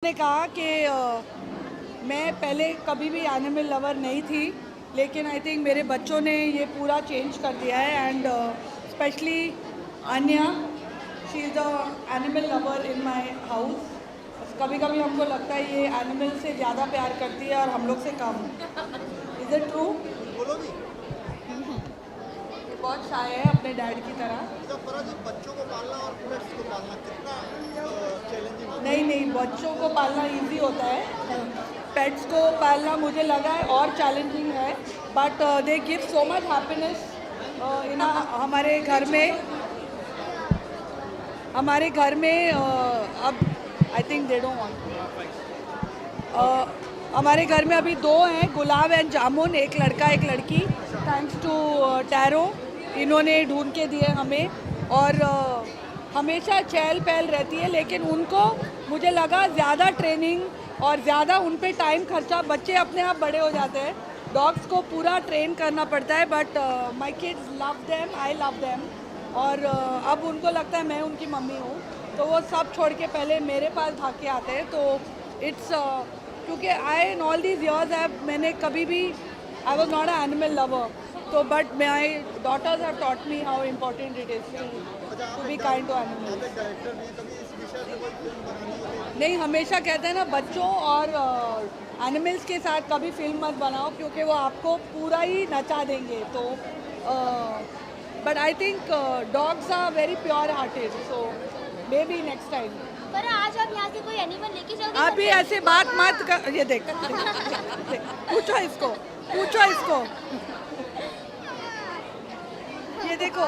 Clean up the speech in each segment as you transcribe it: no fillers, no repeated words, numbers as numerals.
ने कहा कि मैं पहले कभी भी एनिमल लवर नहीं थी, लेकिन आई थिंक मेरे बच्चों ने ये पूरा चेंज कर दिया है and specially Anya, she is the animal lover in my house. कभी कभी हमको लगता है ये एनिमल से ज़्यादा प्यार करती है और हम लोग से कम। Is it true? ये बहुत शाय है अपने डैड की तरह। बच्चों को पालना और पेट्स को पालना कितना चैलेंजिंग? नहीं, बच्चों को पालना इजी होता है, पेट्स को पालना मुझे लगा है और चैलेंजिंग है, but they give so much happiness. हमारे घर में अब I think they don't want. हमारे घर में अभी 2 हैं, गुलाब एंड जामुन, एक लड़का एक लड़की, थैंक्स टू टैरो। इन्होंने ढूंढ के दिए हमें और हमेशा चहल पहल रहती है, लेकिन उनको मुझे लगा ज़्यादा ट्रेनिंग और ज़्यादा उन पे टाइम खर्चा। बच्चे अपने आप बड़े हो जाते हैं, डॉग्स को पूरा ट्रेन करना पड़ता है, but my kids love them, I love them. और अब उनको लगता है मैं उनकी मम्मी हूँ, तो वो सब छोड़ के पहले मेरे पास भाग के आते हैं। तो इट्स क्योंकि I in all these years मैंने कभी भी I was not a animal lover, तो but my daughters have taught me how important it is to be kind to animals. नहीं, हमेशा कहते हैं ना बच्चों और एनिमल्स के साथ कभी फिल्म मत बनाओ, क्योंकि वो आपको पूरा ही नचा देंगे। तो but I think dogs are very pure hearted, so maybe next time. पर आज आप यहाँ से कोई एनिमल लेके जाओगे? आप भी ऐसे बात मत कर। ये देख, पूछो इसको। ये देखो,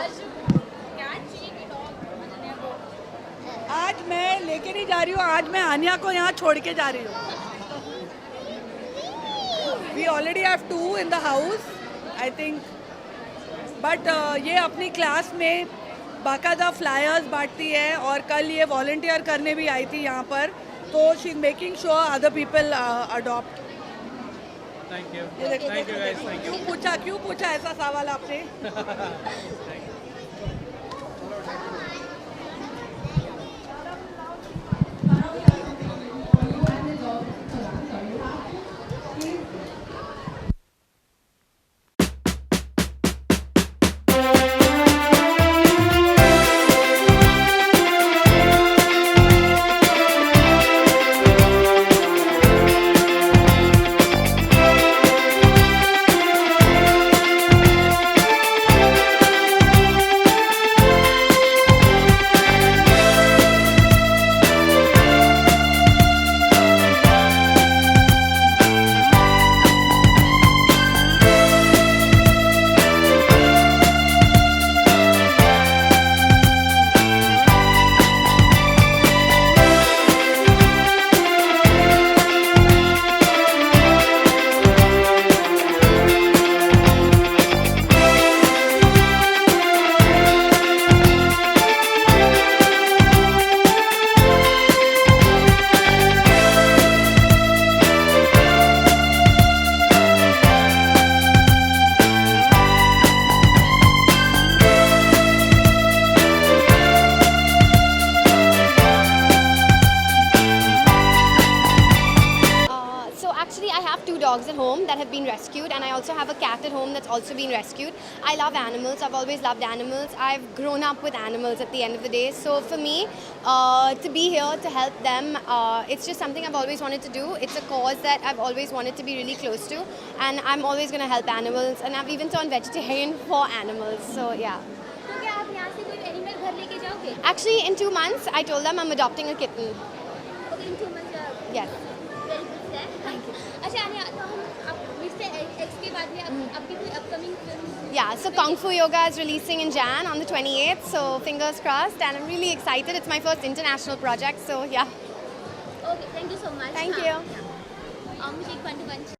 आज मैं लेके नहीं जा रही हूँ, आज मैं आन्या को यहाँ छोड़ के जा रही हूँ। We already have 2 in the house I think, but ये अपनी क्लास में बाकायदा फ्लायर्स बांटती है और कल ये वॉलंटियर करने भी आई थी यहाँ पर, तो she is making sure other people adopt. Thank you. ये देखो, thank you guys, thank you. क्यों पूछा ऐसा सवाल आपने? Dogs at home that have been rescued, and I also have a cat at home that's also been rescued. I love animals. I've always loved animals. I've grown up with animals at the end of the day. So for me, to be here to help them, it's just something I've always wanted to do. It's a cause that I've always wanted to be really close to, and I'm always going to help animals, and I've even turned vegetarian for animals. So yeah. तो क्या आप यहाँ से कोई animal घर लेके जाओगे? Actually, in 2 months, I told them I'm adopting a kitten. Okay, in 2 months जाओगे? Yes. Very good, sir. Thank you. अच्छा आन्या, तो अब मिस्टर एक्स के बाद में आपकी कोई upcoming film? Yeah, so Kung Fu Yoga is releasing in Jan on the 28th, so fingers crossed, and I'm really excited. It's my first international project, so yeah. Okay, thank you so much. Thank you. मुझे एक 1 to 1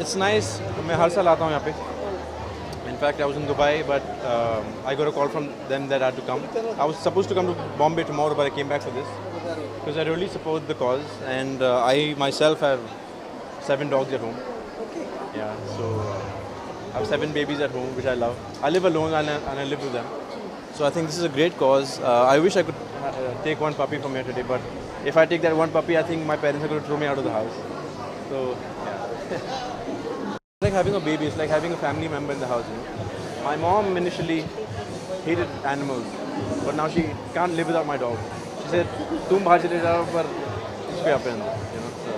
It's nice. मैं हर साल आता हूँ यहाँ पे. In fact, I was in Dubai, but I got a call from them that I had to come. I was supposed to come to Bombay tomorrow, but I came back for this because I really support the cause, and I myself have 7 dogs at home. Yeah, so I have 7 babies at home, which I love. I live alone and I live with them. So I think this is a great cause. I wish I could take one puppy from here today, but if I take that one puppy, I think my parents are going to throw me out of the house. So, yeah. It's like having a baby. It's like having a family member in the house. You know? My mom initially hated animals, but now she can't live without my dog. She said, "तुम बाहर चले जाओ पर इसको यहाँ पे अंदर." You know. So,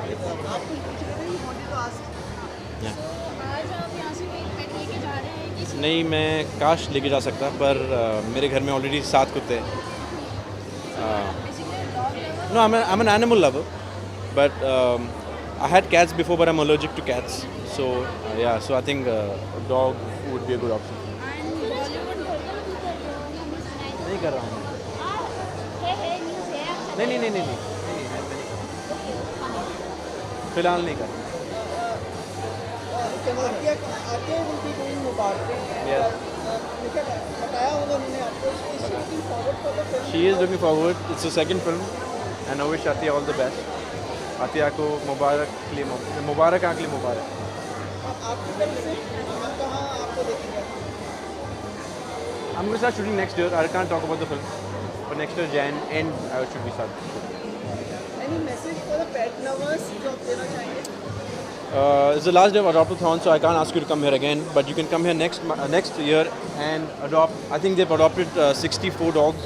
yeah. आज आप यहाँ से कोई पेट लेके जा रहे हैं कि नहीं, मैं काश लेके जा सकता, पर मेरे घर में ऑलरेडी 7 कुत्ते हैं. No, I'm an animal lover, but I had cats before, but I'm allergic to cats. So yeah, so I think a dog would be a good option. नहीं कर रहा हूँ. नहीं. फिलहाल नहीं कर. आगे will be doing Mubarak. Yes. बताया होगा उन्होंने आपको. Is she looking forward for the film? She is looking forward. It's her second film, and I wish Atiya all the best. Atiya को मुबारक के लिए मुबारक आंख के लिए मुबारक. आपकी तरफ से हम कहाँ आपको देखेंगे? I'm going to start shooting next year. I can't talk about the film, but next year Jan end I should be starting. Any message for the pet lovers जो आप देना चाहेंगे? It's the last day of Adopt-a-thon, so I can't ask you to come here again. But you can come here next year and adopt. I think they've adopted 64 dogs,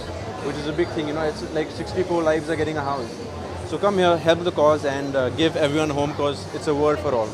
which is a big thing. You know, it's like 64 lives are getting a house. So come here, help the cause, and give everyone a home, because it's a world for all.